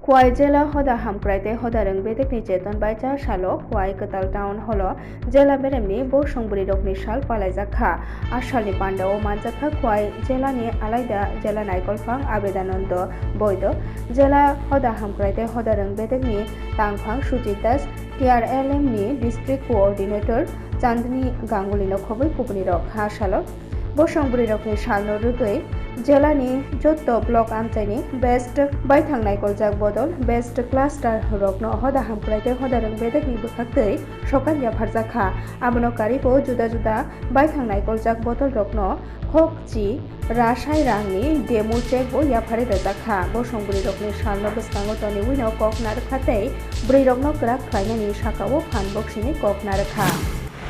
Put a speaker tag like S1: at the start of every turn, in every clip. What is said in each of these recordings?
S1: Kuai jela hoda hamkraite hoda reng bedek ni cheton baita shalo Kuai Ketal town holo jela beremni bo songburi rokni shal palaijakha ashalni pandao manjakha Kuai jela ni alaida jela naikolphang abedanando boido jela hoda hamkraite hoda reng bedek ni tangphang Sujit Das TRLM ni district coordinator Chandni Ganguly no khoboi kupuni rok ha shalo bo songburi rokni shal no rugoi Jilani যত block আমচাইনি best বাইথাং নাইকলজাক বদল best cluster রকন হদা হামক্রাইতে হদারং বেদেকনি বখাktei সকালিয়া ফারজাখা আবনো কারিবো जुदा जुदा বাইথাং নাইকলজাক বদল রকন খকচি রাসাই রাংনি demo check বো ইয়াফারে রজাখা বো সংগুলি রকনি সালনো বেসকাঙ্গো তনি উইনো কক নারখাতেই ব্রৈ রকন ক্রাক খাইনানি সাকাও ফান বক্সিনি কক নারখা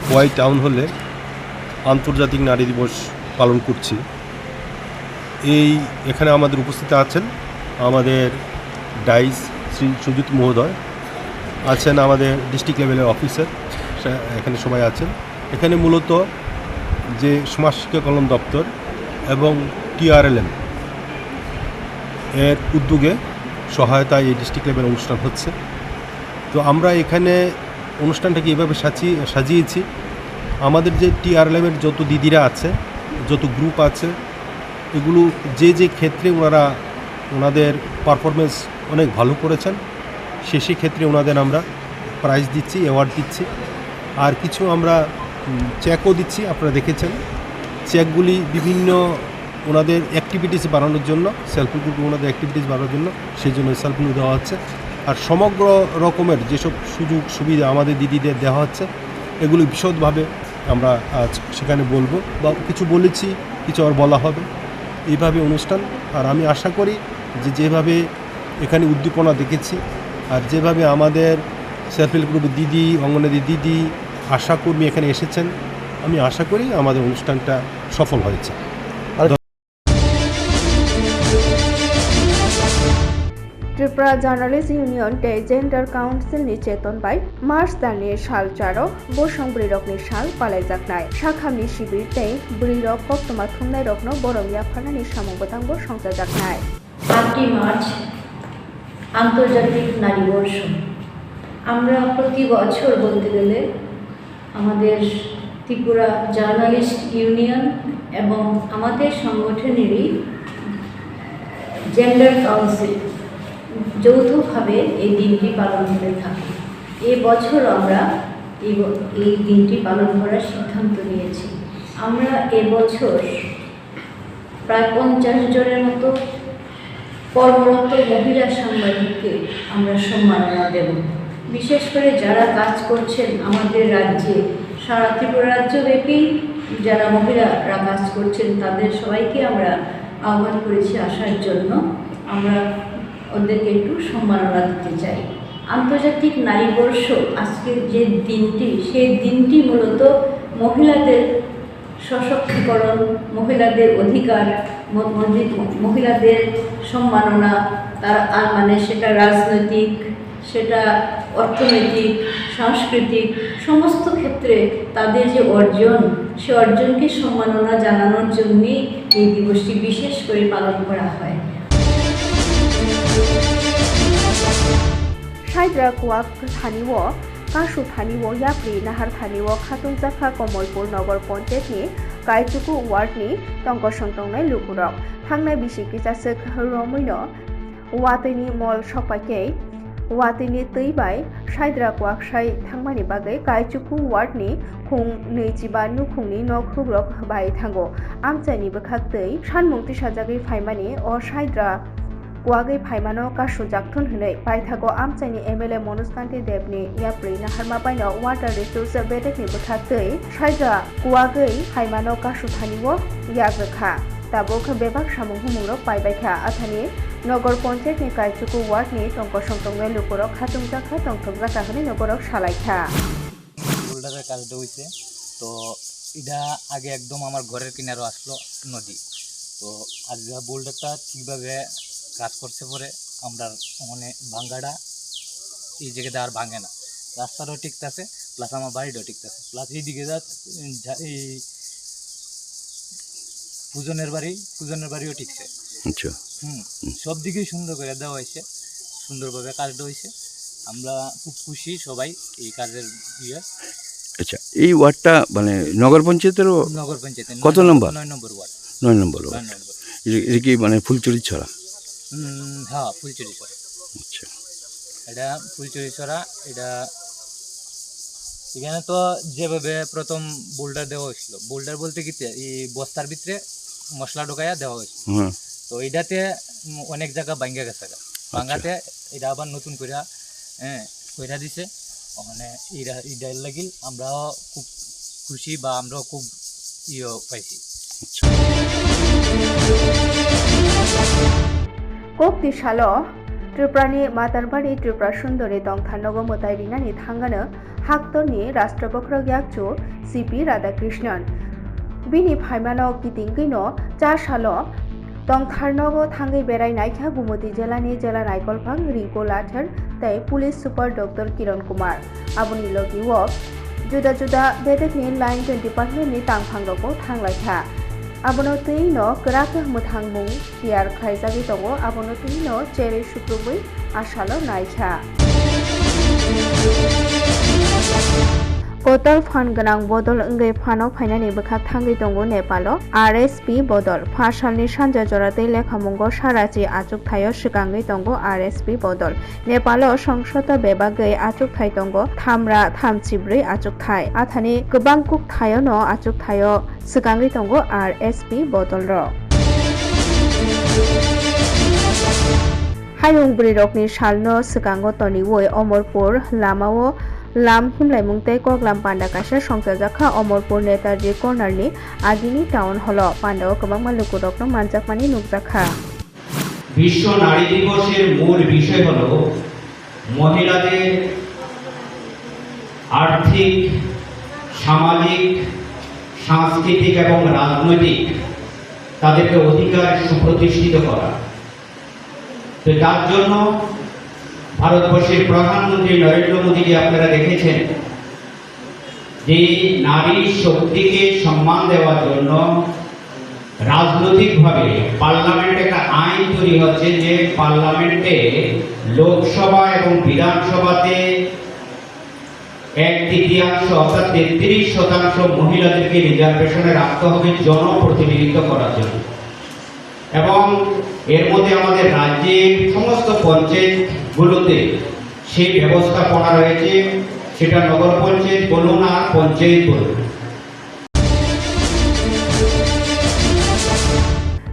S2: কুয়াই টাউন হলে আন্তর্জাতিক নারী দিবস পালন করছি। এখানে আমাদের উপস্থিত আছেন আমাদের ডাইস শ্রী সুজিত মহোদয় আছেন, আমাদের ডিস্ট্রিক্ট লেভেলের অফিসার এখানে সবাই আছেন। এখানে মূলত যে সমাজ শিক্ষা কল্যাণ দপ্তর এবং TRLM এর উদ্যোগে সহায়তায় এই ডিস্ট্রিক্ট লেভেল অনুষ্ঠান হচ্ছে। তো আমরা এখানে অনুষ্ঠানটাকে এভাবে সাজিয়েছি, আমাদের যে TRLM এর যত দিদিরা আছে, যত গ্রুপ আছে, এগুলো যে যে ক্ষেত্রে ওনাদের পারফরমেন্স অনেক ভালো করেছেন সেই ক্ষেত্রে ওনাদের আমরা প্রাইজ দিচ্ছি, অ্যাওয়ার্ড দিচ্ছি। আর কিছু আমরা চেকও দিচ্ছি। আপনারা দেখেছেন চেকগুলি বিভিন্ন ওনাদের অ্যাক্টিভিটিস বাড়ানোর জন্য, সেলফ হেল্প গ্রুপে ওনাদের অ্যাক্টিভিটিস বাড়ানোর জন্য সেই জন্য সেলফগুলো দেওয়া হচ্ছে। আর সমগ্র রকমের যেসব সুযোগ সুবিধা আমাদের দিদিদের দেওয়া হচ্ছে এগুলো বিশদভাবে আমরা আজ সেখানে বলবো, বা কিছু বলেছি, কিছু আর বলা হবে, এইভাবে অনুষ্ঠান। আর আমি আশা করি যেভাবে এখানে উদ্দীপনা দেখেছি আর যেভাবে আমাদের সেলফ হেল্প গ্রুপের দিদি, অঙ্গনাদি দিদি, আশাকর্মী এখানে এসেছেন, আমি আশা করি আমাদের অনুষ্ঠানটা সফল হয়েছে।
S1: त्रिपुरा जार्नालिस्ट यूनियन ते जेंडार काउंसिल नि चेतन बाय मार्च दाननि साल चारो बो संब्रै रकनि साल पालायजाखनाय साखामनि शिबिर ते ब्रै रक कक्तमा थुंनाय रकनो बरमिया फानानि सामंबतांबो संजाजाखनाय
S3: 8 মার্চ আন্তর্জাতিক নারী বর্ষ। আমরা প্রতি বছর বলতে গেলে আমাদের ত্রিপুরা জার্নালিস্ট ইউনিয়ন এবং আমাদের সংগঠনেরই জেন্ডার কাউন্সিল যৌথভাবে এই দিনটি পালন করে থাকি। এই বছর আমরা এই দিনটি পালন করার সিদ্ধান্ত নিয়েছি। আমরা এবছর প্রায় 50 জনের মতো কর্মরত মহিলা সাংবাদিককে আমরা সম্মাননা দেব। বিশেষ করে যারা কাজ করছেন আমাদের রাজ্যে, সারা ত্রিপুরা রাজ্যব্যাপী যারা মহিলারা কাজ করছেন তাদের সবাইকে আমরা আহ্বান করেছি আসার জন্য। আমরা ওদেরকে একটু সম্মাননা দিতে চাই। আন্তর্জাতিক নারী বর্ষ আজকের যে দিনটি, সেই দিনটি মূলত মহিলাদের সশক্তিকরণ, মহিলাদের অধিকার, মহিলাদের সম্মাননা, তার মানে সেটা রাজনৈতিক, সেটা অর্থনৈতিক, সাংস্কৃতিক সমস্ত ক্ষেত্রে তাদের যে অর্জন, সে অর্জনকে সম্মাননা জানানোর জন্যই এই দিবসটি বিশেষ করে পালন করা হয়।
S1: সাইদ্রা কুয়াক থানিও কাশু থানিও ইয়াপ্রি নাহার থানিও খাতুনজাখা কমলপুর নগর পঞ্চায়েতনি কাইচুকু ওয়ার্डनि टंकसंतंनाय लुकुरक थांनाय बिसिकिजासो रमैनो वातैनि मल सपाइकै वातैनि तैबाय साइद्रा कुवाकसाय थांमानि बागै काइचुकु वार्डनि खुं 25 नुखुंनि नख्रुब्रक बाय थांगो आमचाइनि बखाक्तै सानमुंति साजागै फाइमानि अ साइद्रा कुवागै फाइमानो कासु जाक्थन हनै बायथागो आमचाइनि MLA मनोज कान्ति देवनि याप्रि नाहारमा बायनो वाटार रिसोर्स बेदेकनि बखाक्तै साइद्रा कुवागै फाइमानो कासु थानिवो याग्रखा दाबोख बेबाक सामुं हुमुंरक पाइबायखा आथानि नगर पञ्चायतनि काइचुकु वार्डनि टंकसंतंनाय लुकुरक खातुमजाखा टंकजाखा हनै नगरक सालायखा
S4: বোল্ডারের কাজটা হয়েছে। তো এটা আগে একদম আমার ঘরের কিনারও আসলো নদী। তো আজ বোল্ডারটা ঠিকভাবে কাজ করছে পরে আমরা মানে ভাঙ্গাটা এই জায়গাতে আর ভাঙে না, রাস্তাটাও ঠিকতাছে, প্লাস আমার বাড়িটাও ঠিকতাছে, প্লাস এইদিকে এই পূজনের বাড়িও ঠিকছে।
S5: আচ্ছা,
S4: সব দিকেই সুন্দর করে দেওয়া হয়েছে। সুন্দরভাবে কাজটা হয়েছে। আমরা খুব খুশি সবাই এই কাজের ইয়ে।
S5: আচ্ছা, এই ওয়ার্ডটা মানে নগর পঞ্চায়েতেরও
S4: নগর পঞ্চায়েতের
S5: কত নম্বর?
S4: 9 নম্বর ওয়ার্ড।
S5: 9 নম্বর ওয়ার্ড।
S4: 9 নম্বর।
S5: এটা কি মানে ফুলচুরি ছড়া?
S4: হ্যাঁ, ফুলচুরিছড়া।
S5: আচ্ছা,
S4: এটা ফুলচুরিছড়া। এটা এখানে তো যেভাবে প্রথম বোল্ডার দেওয়া হয়েছিল, বোল্ডার বলতে কি এই বস্তার ভিতরে মশলা ঢোকাইয়া দেওয়া হয়েছিল।
S5: হ্যাঁ,
S4: তো এটাতে অনেক জায়গা ভাঙ্গা গেছে, ভাঙ্গাতে এটা আবার নতুন করে কইরা দিছে। মানে এটার লাগিল আমরাও খুব খুশি বা আমরাও খুব পাইছি।
S5: আচ্ছা।
S1: kokti salo Triprani Matarbari Tripura Sundari Tongthanogo Motai Rinani Thangana Haktoni Rashtrapokro Gyakchu CP Radhakrishnan Bini Phaimano Kitingino Cha Salo Tongtharnogo Thangai Berai Naikha Gumoti Jelani Jela Naikolphang Rinko Lathar Tai Police Super Dr. Kiran Kumar Aboni Logi Wok Juda Juda Bedekni Line 20 Department ni Tangphangrogo Thanglaiha Abono tuino kerakah muthangmung tiar khaijagi tongo abono tuino cheri sukrubui asalo naikha Kotal fan ganang bodol engai fano phainani bekhak thangai tongo Nepalo RSP bodol phasalni sanja jorate lekhamungo sarachi achuk thayo sikangai tongo RSP bodol Nepalo songshota bebagai achuk thai tongo thamra thamchibrui achuk thai athani gobang kuk thayo no achuk thayo sikangai tongo RSP bodol ro Hayungbri rokni salno sikango toniwoi Omorpur lamao Lam Himlaimung Tei Koklam Panda Kaisa Songsajakha Omorpur Netaji Corner ni Agini Town Hall Pandao Kobang Malukurokno Manjakmani Nukjakha
S6: বিশ্ব নারী দিবসের মূল বিষয় হলো মহিলাদের আর্থিক, সামাজিক, সাংস্কৃতিক এবং রাজনৈতিক তাদেরকে অধিকার সুপ্রতিষ্ঠিত করা। তো তার জন্য ভারতবর্ষের প্রধানমন্ত্রী নরেন্দ্র মোদীকে আপনারা দেখেছেন যে নারী শক্তিকে সম্মান দেওয়ার জন্য রাজনৈতিকভাবে পার্লামেন্টে একটা আইন তৈরি হচ্ছে যে পার্লামেন্টে লোকসভা এবং বিধানসভাতে 1/3 অর্থাৎ 33% মহিলাদেরকে রিজার্ভেশনে রাখতে হবে জনপ্রতিনিধিত্ব করার জন্য। এবং এর মধ্যে আমাদের রাজ্যের সমস্ত পঞ্চায়েতগুলোতে সেই ব্যবস্থাপনা রয়েছে, সেটা নগর পঞ্চায়েত বলুন আর পঞ্চায়েত বলুন।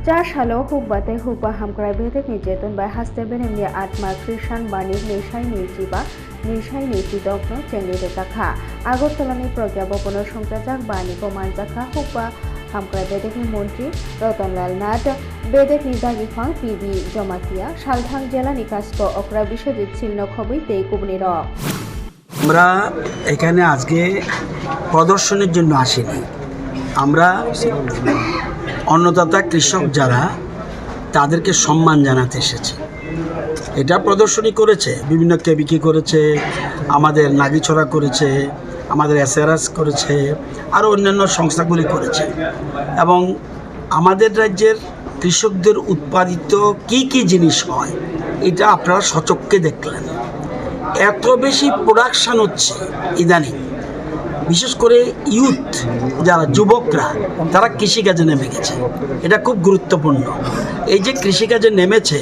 S1: Cha Shalo Hubate Huba Hamkrai Bedek ni Jeton by Haste Benemni Atma Krishan Bani Nishai Nijiba Nishai Nijidokno Chengli Takha Agotolani Progyabopono Songchajak Bani Komanjakha Huba Hamkrai Bedek ni Montri Rotonlal Nath Bedek ni Dagifang PB Jomatia Shalthang Jela Nikasko Okra Bishojit Silno Khobui Tei Kubni Ro
S7: আমরা এখানে আজকে প্রদর্শনের জন্য আসিনি। আমরা অন্নদাতা কৃষক যারা তাদেরকে সম্মান জানাতে এসেছি। এটা প্রদর্শনী করেছে, বিভিন্ন কেবিকি করেছে, আমাদের নাগিছড়া করেছে, আমাদের এসআরএস করেছে, আরও অন্যান্য সংস্থাগুলি করেছে। এবং আমাদের রাজ্যের কৃষকদের উৎপাদিত কি কি জিনিস হয় এটা আপনারা সচক্ষে দেখলেন। এত বেশি প্রোডাকশান হচ্ছে ইদানিং, বিশেষ করে ইউথ যারা যুবকরা তারা কৃষিকাজে নেমে গেছে। এটা খুব গুরুত্বপূর্ণ। এই যে কৃষিকাজে নেমেছে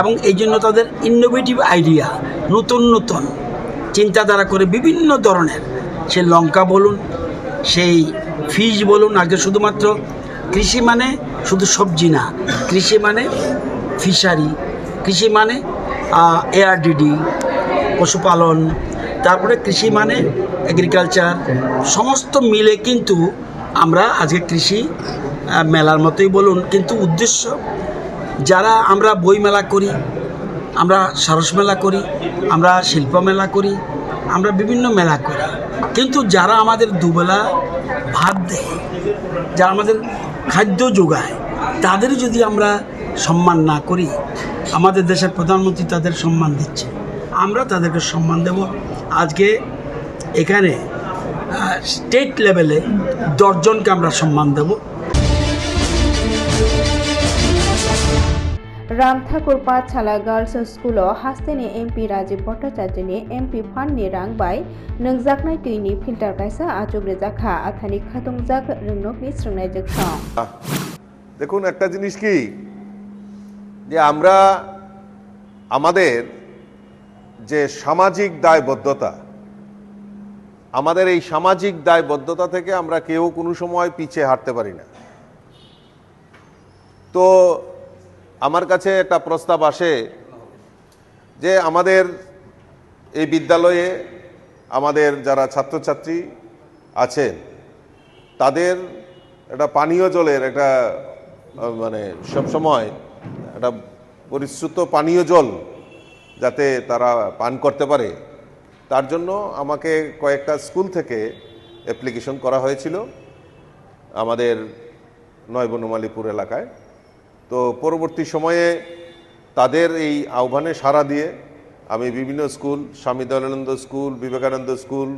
S7: এবং এই জন্য তাদের ইনোভেটিভ আইডিয়া, নতুন নতুন চিন্তাধারা করে বিভিন্ন ধরনের, সে লঙ্কা বলুন, সেই ফিশ বলুন। আগে শুধুমাত্র কৃষি মানে শুধু সবজি না, কৃষি মানে ফিশারি, কৃষি মানে এআরডিডি পশুপালন, তারপরে কৃষি মানে এগ্রিকালচার, সমস্ত মিলে কিন্তু আমরা আজকে কৃষি মেলার মতোই বলুন। কিন্তু উদ্দেশ্য, যারা আমরা বই মেলা করি, আমরা সারস মেলা করি, আমরা শিল্প মেলা করি, আমরা বিভিন্ন মেলা করি, কিন্তু যারা আমাদের দুবেলা ভাত দেয়, যারা আমাদের খাদ্য যোগায়, তাদের যদি আমরা সম্মান না করি, আমাদের দেশের প্রধানমন্ত্রী তাদের সম্মান দিচ্ছে, আমরা তাদেরকে সম্মান দেব। আজকে এখানে স্টেট লেভেলে 10 জনকে আমরা সম্মান দেব।
S1: राम ठाकुर पाठशाला गार्ल्स स्कुलाव हास्टेनि एमपि राजीव भट्टाचार्यनि एमपि फान्डनि रां बाय नोंजाकनाय दैनि फिल्टार कायसा आजुग्रे जाखा आथानि खादुंजाक रोंनकनि स्रोंनाय जोगसं
S8: দেখুন একটা জিনিস কি যে আমরা আমাদের যে সামাজিক দায়বদ্ধতা আমাদের এই সামাজিক দায়বদ্ধতা থেকে আমরা কেউ কোনো সময় পিছিয়ে হাঁটতে পারি না। তো আমার কাছে একটা প্রস্তাব আসে যে আমাদের এই বিদ্যালয়ে আমাদের যারা ছাত্রছাত্রী আছেন তাদের একটা পানীয় জলের একটা মানে সবসময় একটা পরিশ্রুত পানীয় জল যাতে তারা পান করতে পারে তার জন্য আমাকে কয়েকটা স্কুল থেকে অ্যাপ্লিকেশন করা হয়েছিল আমাদের নয়বনমালীপুর এলাকায়। তো পরবর্তী সময়ে তাদের এই আহ্বানে সাড়া দিয়ে আমি বিভিন্ন স্কুল, স্বামী দয়ানন্দ স্কুল, বিবেকানন্দ স্কুল,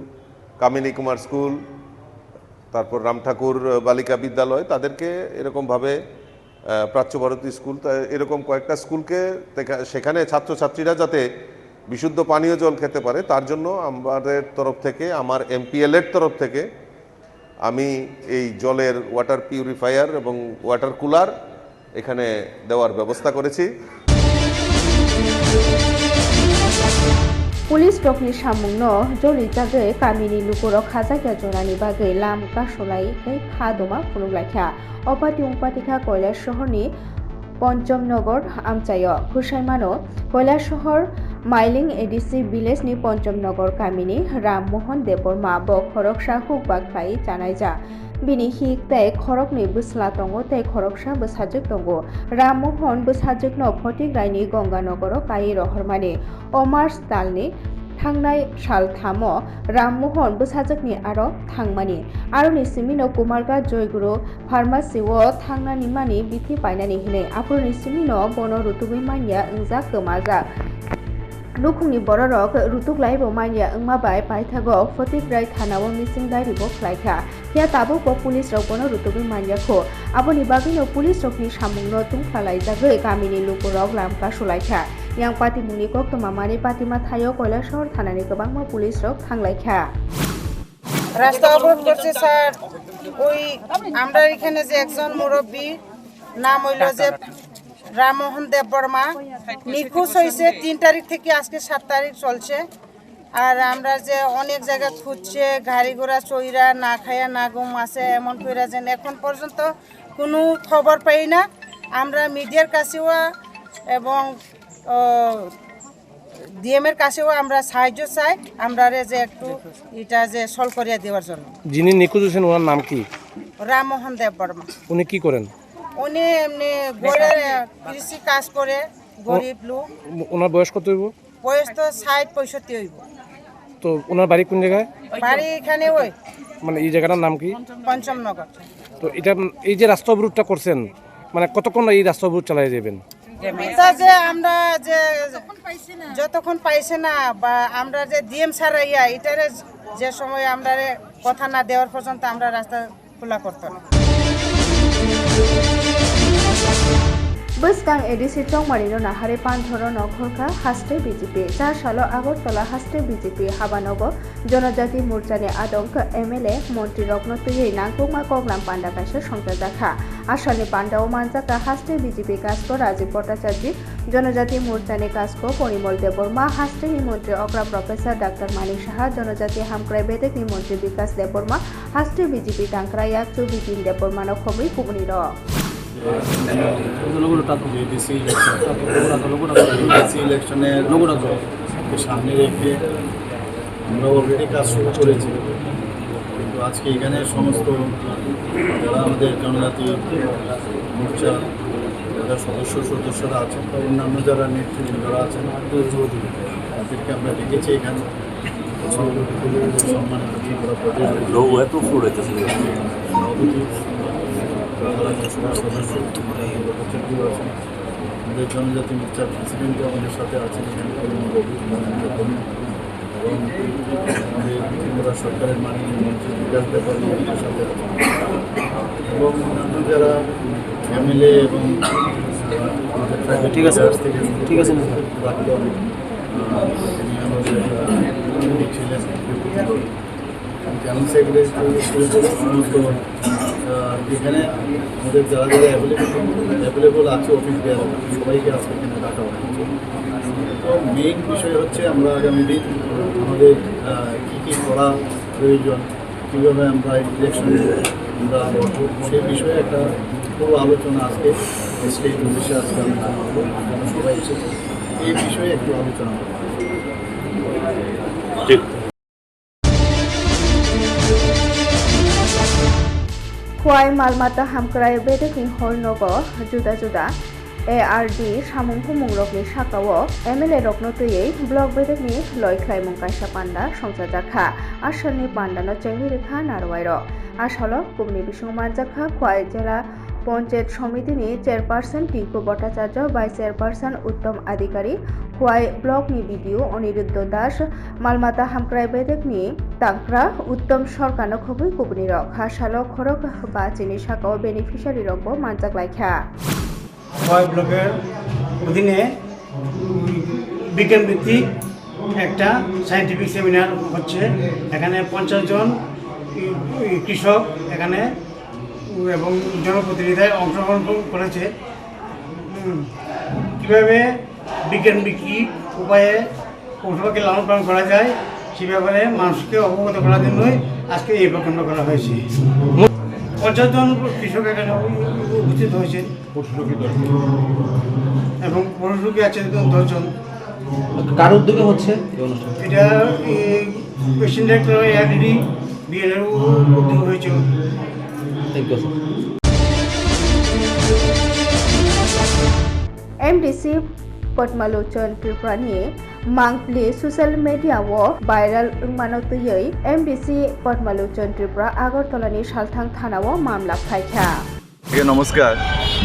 S8: কামিনী কুমার স্কুল, তারপর রাম ঠাকুর বালিকা বিদ্যালয়, তাদেরকে এরকমভাবে প্রাচ্যভারতী স্কুল, এরকম কয়েকটা স্কুলকে সেখানে ছাত্রছাত্রীরা যাতে বিশুদ্ধ পানীয় জল খেতে পারে তার জন্য আমাদের তরফ থেকে, আমার এমপিএলের তরফ থেকে আমি এই জলের ওয়াটার পিউরিফায়ার এবং ওয়াটার কুলার এখানে দেওয়ার ব্যবস্থা করেছি।
S1: पुलिस डकनि सामुंनो जलि जागे कामिनि लुकुरो खाजाग्या जनानि बागै लाम कासलाय खादमा फुनुग्लायखा अपाति उपातिखा কৈলাস शहरनि पंचमनगर आमचायो खुसाइमानो কৈলাস शहर माइलिं एडिसि विलेजनि पंचमनगर कामिनि राम मोहन देबबर्मा ब खरकसा हुकबाख्लाय जानायजा बिनि हिक तै खरकनि बोस्ला दंगो तै खरकसा बोसाजुक दंगो राम मोहन बोसाजुकनो फटिग्रायनि गंगानगर काई रहरमानि अमार्स तालनि थांनाय साल थामो राम मोहन बोसाजुकनि आरो थांमानि आरोनि सिमिनो कुमारगा जयगुरु फार्मासिओ थांनानि मानि बिथि पायनानि हिनै आफुरनि सिमिनो बनो रुतुबै मानिया ओंजा गोमाजा लुखुंनि बररक रुतुग्लायबो मानिया ओंमाबाय पायथागो फटिग्राय थानाव मिसिं दायरिबो ख्लायखा या ताबुक पुलिस रकनो रुतुबै मानियाखौ आबोनि बागैनो पुलिस रकनि सामुंनो तुंख्लालायजागै गामिनि लुकुरक लामका सुलायखा yang patimuni koktoma mani patima thayo Kailash শহর থানানি गोबांमा पुलिस रक थांलायखा
S9: রাস্তা অবরোধ করছে স্যার। ওই আমরা এখানে যে একজন মুরব্বী নাম হইল যে রামমোহন দেববর্মা নিখোঁজ হয়েছে 3 তারিখ থেকে আজকে 7 তারিখ চলছে। আর আমরা যে অনেক জায়গা খুঁজছে, গাড়ি ঘোড়া চইরা না খায়া না ঘুম আছে এমন কইরা যেন এখন পর্যন্ত কোনো খবর পাই না। আমরা মিডিয়ার কাছেও এবং ডিএমের কাছেও আমরা সাহায্য চাই, আমরা যে একটু এটা যে সলভ করিয়া দেওয়ার জন্য।
S10: যিনি নিখোঁজ হয়েছেন ওনার নাম কি?
S9: রামমোহন দেববর্মা।
S10: উনি কি করেন?
S9: উনি এমনি গড়ের কৃষি কাজ করে, গরিব লোক।
S10: ওনার বয়স কত হইব?
S9: বয়স তো 60-65 হইব।
S10: তো ওনার বাড়ি কোন জায়গায়?
S9: বাড়ি এখানে ওই
S10: মানে এই জায়গাটার নাম কি?
S9: পঞ্চমনগর।
S10: তো এটা এই যে রাস্তা অবরোধটা করছেন, মানে কতক্ষণ এই রাস্তা অবরোধ চালিয়ে যাবেন?
S9: এটা যে আমরা যে যতক্ষণ পাইছে না বা আমরা যে ডিএম স্যার ইয়া এটারে যে সময় আমরা কথা না দেওয়ার পর্যন্ত আমরা রাস্তা খোলা করতে না।
S1: Busgang edisi chongmarino nahare panthoro nokhorka haste BJP jar salo agortala haste BJP habanogo jonojati morchani adonk MLA মন্ত্রী রত্ন তুই নাংকুমা কগলাম পান্ডা কাছে সংজাখা আসানি পান্ডা ও মানজাকা হাস্তে বিজেপি কাজকো রাজীব ভট্টাচার্য জনজাতি মোর্চানি কাজকো পরিমল দেববর্মা হাস্তে মন্ত্রী অগ্রা প্রফেসর ডাক্তার মানিক সাহা জনজাতি হামক্রাই বেদেক মন্ত্রী বিকাশ দেববর্মা হাস্তে বিজেপি টাংক্রাইয়া চু বিপিন দেববর্মানো খবরি কুবনি র
S11: ইলেকশনের সামনে রেখে আমরা অলরেডি কাজ শুরু করেছি, কিন্তু আজকে এখানে সমস্ত যারা আমাদের জনজাতি মোর্চা যারা সদস্যরা আছেন বা অন্যান্য যারা নেতৃবৃন্দরা আছেন তাদেরকে আমরা ডেকেছি এখানে সম্মানিত ত্রিপুরা প্রদেশ সদস্য আমাদের জনজাতি মোর্চার প্রেসিডেন্টও আমাদের সাথে আছেন এখানে এবং আমাদের ত্রিপুরা সরকারের মাননীয় মন্ত্রী বিকাশ ব্যাপারী আমাদের সাথে আছেন এবং অন্যান্য যারা এমএলএ এবং আমাদের ঠিক আছে ঠিক আছে রাখলাম তিনি আমাদের ছিলেন জেনারেল সেক্রেটারি এখানে আমাদের যারা যারা অ্যাভেলেবল আছে অফিস দেওয়া সবাইকে আজকে এখানে ডাকা হয়েছে। তো মেইন বিষয় হচ্ছে আমরা আগামী দিন আমাদের কী কী করা প্রয়োজন, কীভাবে আমরা ইলেকশন আমরা লড়ব, সেই বিষয়ে একটা পুরো আলোচনা আজকে স্টেট অফিসে আজকে আমি সবাই এসেছি, এই বিষয়ে একটু আলোচনা করব।
S1: খোয়াই মালমাতা হামক্রাই বেদেকিং হল নগর जुदा जुदा ARD সামুং হুমুং রকনি সাকাও MLA রকনো তৈयै ব্লক বেদেকনি লয়খ্লাই মুংকাইসা পান্ডা সংসার জাখা আসলনি পান্ডানো চেংনি রেখা নারওয়াইর আসল কুবনি বিসুং মানজাখা খোয়াই জেলা পঞ্চায়েত সমিতিনি chairperson Tinku Bhattacharya vice chairperson Uttam আধিকারিক খোয়াই ব্লকনি বিডিও অনিরুদ্ধ দাস মালমাতা হামক্রাই বেদেকনি তাংক্রা উত্তম সরকারনো খবুই কুবনি রক হাসালো খরক বা চিনি সাকাও বেনিফিশিয়ারি রকবো মানজাক লাইখা
S12: খোয়াই ব্লকের অধীনে বিজ্ঞান ভিত্তিক একটা সায়েন্টিফিক সেমিনার হচ্ছে। এখানে 50 জন কৃষক এখানে এবং জনপ্রতিনিধি অংশগ্রহণ করেছে। কীভাবে বিজ্ঞান ভিত্তিক উপায়ে পশুপাখি লালন পালন করা যায় সে ব্যাপারে মানুষকে অবগত করার জন্যই আজকে এই প্রকল্প করা হয়েছে। 50 জন কৃষক এখানে উপস্থিত হয়েছে এবং পশুরোগী আছে 10 জন।
S10: কার উদ্যোগে হচ্ছে
S12: এটা পেশেন্ট ডাক্তার ARD বিএলএর উদ্যোগ হয়েছে।
S1: MDC पद्मालोचन त्रिपुरानि मांगप्लि सोशल मीडिया भाइरल मानवतयै MDC पद्मालोचन त्रिपुरा আগরতলানি সালথাং থানাও মামলা খাইখা।
S13: নমস্কার,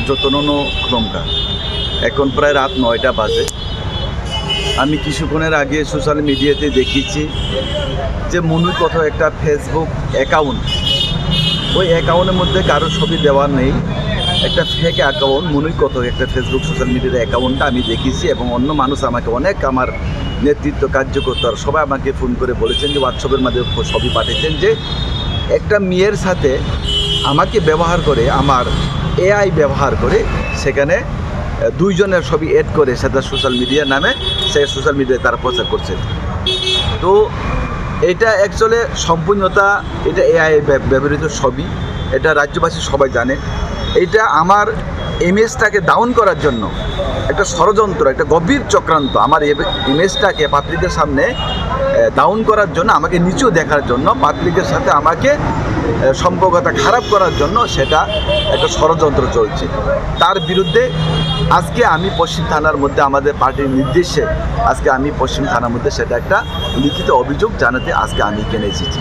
S13: যতনন ক্রমকা। এখন প্রায় রাত 9টা বাজে। আমি কিছুক্ষণের আগে সোশ্যাল মিডিয়াতে দেখেছি যে মনুর কথা একটা ফেসবুক অ্যাকাউন্ট, ওই অ্যাকাউন্টের মধ্যে কারো ছবি দেওয়া নেই, একটা ফেক অ্যাকাউন্ট মনুর কত একটা ফেসবুক সোশ্যাল মিডিয়ার অ্যাকাউন্টটা আমি দেখেছি এবং অন্য মানুষ আমাকে অনেক আমার নেতৃত্ব কার্যকর্তার সবাই আমাকে ফোন করে বলেছেন যে হোয়াটসঅ্যাপের মাধ্যমে ছবি পাঠিয়েছেন যে একটা মেয়ের সাথে আমাকে ব্যবহার করে আমার AI ব্যবহার করে সেখানে 2 জনের ছবি অ্যাড করে সেটা সোশ্যাল মিডিয়ার নামে সে সোশ্যাল মিডিয়ায় তারা প্রচার করছে। তো এটা অ্যাকচুয়ালি সম্পূর্ণতা এটা AI ব্যবহৃত ছবি, এটা রাজ্যবাসী সবাই জানে। এটা আমার ইমেজটাকে ডাউন করার জন্য একটা ষড়যন্ত্র, একটা গভীর চক্রান্ত, আমার ইমেজটাকে পাবলিকের সামনে ডাউন করার জন্য, আমাকে নিচু দেখার জন্য, পাবলিকের সাথে আমাকে সম্পর্কটা খারাপ করার জন্য সেটা একটা ষড়যন্ত্র চলছে। তার বিরুদ্ধে আজকে আমি পশ্চিম থানার মধ্যে আমাদের পার্টির নির্দেশে আজকে আমি পশ্চিম থানার মধ্যে সেটা একটা লিখিত অভিযোগ জানাতে আজকে আমি এখানে এসেছি।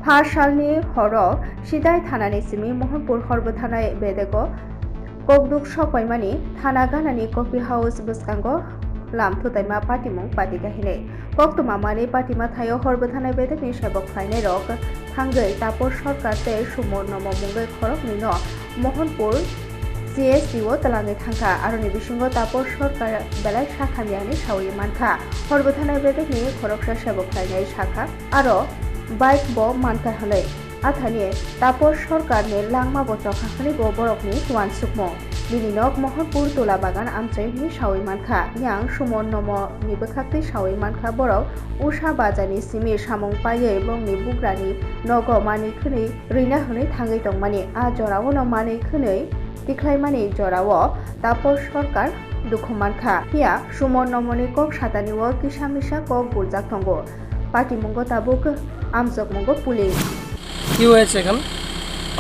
S1: फारसालनि हरक सिदाय थानानि सिमी मोहनपुर हरबो थानाय बेदेगो ककदुक सपायमानि थाना गानानि कफि हाउस बसकांगो लाम थुतायमा पाटिमुं पाटिगाहिने कक्तुमा मानि पाटिमा थायो हरबो थानाय बेदेगनि सेबक फायनाय रक थांगै तापर सरकार ते सुमर नम मुंगै खरक निनो मोहनपुर CSDO तलाङै थांखा आरोनि बिसुंगो तापर सरकार बेलाय शाखामियानि सावरि मानखा हरबो थानाय बेदेगनि खरकसा सेबक फायनाय शाखा आरो बाइक ब मानका हलै आथानि तापर सरकारनि लांमा बचक हाखनि ब बरकनि वान सुकमो बिनिनक मोहनपुर तोला बागान आमचैनि सावै मानखा यां सुमन नम नि बखाक्ति सावै मानखा बरक उषा बाजानि सिमि सामुं पायै बंनि बुग्रानि नग मानि खनै रैना हनै थाङै दंमानि आ जराव न मानि खनै तिख्लायमानि जराव तापर सरकार दुखु मानखा हिया सुमन नमनि कक सातानि व किसामिसा कक बुरजाक दंगो পাটিমঙ্গ তাবুক আমজকমঙ্গ পুলিশ।
S10: কি হয়েছে এখন?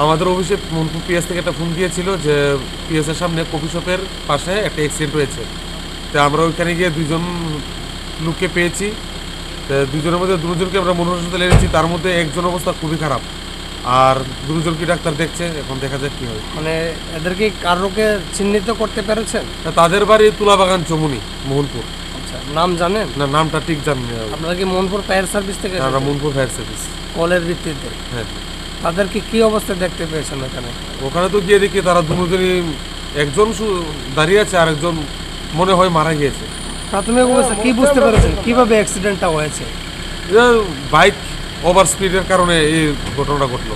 S14: আমাদের অফিসে মনপুর পিএস থেকে একটা ফোন দিয়েছিল যে পিএসের সামনে কফি শপের পাশে একটা অ্যাক্সিডেন্ট হয়েছে। তো আমরা ওইখানে গিয়ে 2 জন লোককে পেয়েছি। দুজনের মধ্যে 2 জনকে আমরা মনোরঞ্জনতে এনেছি, তার মধ্যে একজন অবস্থা খুবই খারাপ আর 2 জনকে ডাক্তার দেখছে, এখন দেখা যাক কি হয়।
S10: মানে এদেরকে কারোকে চিহ্নিত করতে পেরেছেন?
S14: তাদের বাড়ি তুলাবাগান চমুনি মোহনপুর।
S10: নাম জানেন?
S14: না, নামটা ঠিক জানি না।
S10: আপনারা কি মোহনপুর ফায়ার সার্ভিস থেকে?
S14: আমরা মোহনপুর ফায়ার সার্ভিস
S10: কলের ভিত্তিতে?
S14: হ্যাঁ।
S10: তাদেরকে কি অবস্থায় দেখতে পেয়েছেন ওখানে?
S14: ওখানে তো গিয়ে দেখি তারা দুজনই, একজন দাঁড়িয়ে আছে আর একজন মনে হয় মারা গিয়েছে।
S10: প্রাথমিক অবস্থা কি বুঝতে পেরেছেন কিভাবে অ্যাক্সিডেন্টটা হয়েছে?
S14: বাইক ওভার স্পিডের কারণে এই ঘটনাটা ঘটলো।